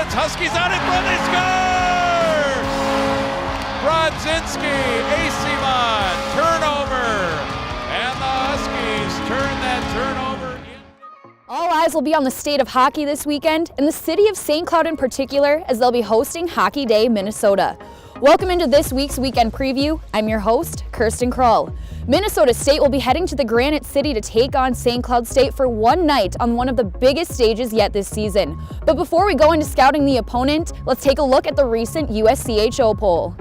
shots. Huskies out in front. They score! Brodzinski, Acimont, turnover. And the Huskies turn that turnover into... All eyes will be on the state of hockey this weekend, and the city of St. Cloud in particular, as they'll be hosting Hockey Day, Minnesota. Welcome into this week's weekend preview. I'm your host, Kirsten Krull. Minnesota State will be heading to the Granite City to take on St. Cloud State for one night on one of the biggest stages yet this season. But before we go into scouting the opponent, let's take a look at the recent USCHO poll.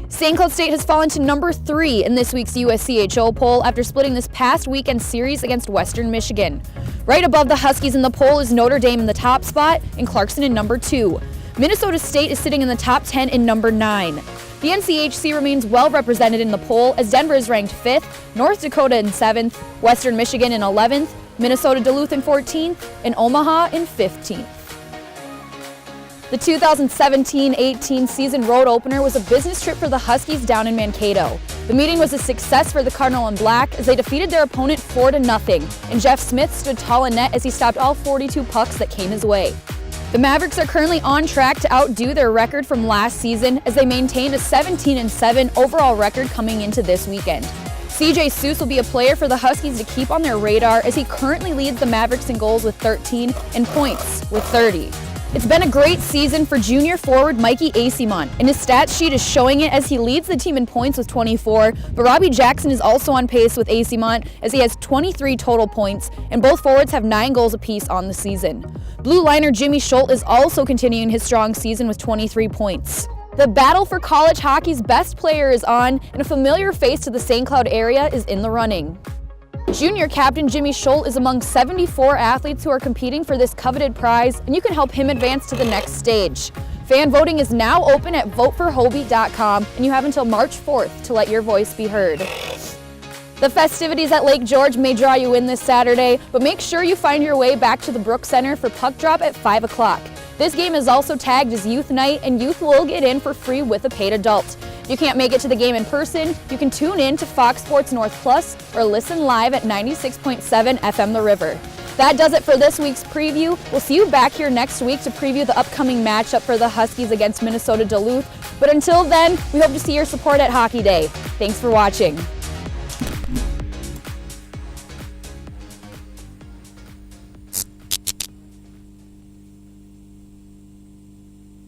St. Cloud State has fallen to number 3 in this week's USCHO poll after splitting this past weekend series against Western Michigan. Right above the Huskies in the poll is Notre Dame in the top spot and Clarkson in number 2. Minnesota State is sitting in the top 10 in number 9. The NCHC remains well represented in the poll as Denver is ranked 5th, North Dakota in 7th, Western Michigan in 11th, Minnesota Duluth in 14th, and Omaha in 15th. The 2017-18 season road opener was a business trip for the Huskies down in Mankato. The meeting was a success for the Cardinal and Black as they defeated their opponent 4-0, and Jeff Smith stood tall in net as he stopped all 42 pucks that came his way. The Mavericks are currently on track to outdo their record from last season as they maintained a 17-7 overall record coming into this weekend. CJ Seuss will be a player for the Huskies to keep on their radar as he currently leads the Mavericks in goals with 13 and points with 30. It's been a great season for junior forward Mikey Acimont, and his stats sheet is showing it as he leads the team in points with 24, but Robbie Jackson is also on pace with Acimont as he has 23 total points, and both forwards have 9 goals apiece on the season. Blue liner Jimmy Schultz is also continuing his strong season with 23 points. The battle for college hockey's best player is on, and a familiar face to the St. Cloud area is in the running. Junior captain Jimmy Schultz is among 74 athletes who are competing for this coveted prize, and you can help him advance to the next stage. Fan voting is now open at voteforhobie.com, and you have until March 4th to let your voice be heard. The festivities at Lake George may draw you in this Saturday, but make sure you find your way back to the Brooks Center for puck drop at 5 o'clock. This game is also tagged as Youth Night, and youth will get in for free with a paid adult. If you can't make it to the game in person, you can tune in to Fox Sports North Plus or listen live at 96.7 FM The River. That does it for this week's preview. We'll see you back here next week to preview the upcoming matchup for the Huskies against Minnesota Duluth. But until then, we hope to see your support at Hockey Day. Thanks for watching.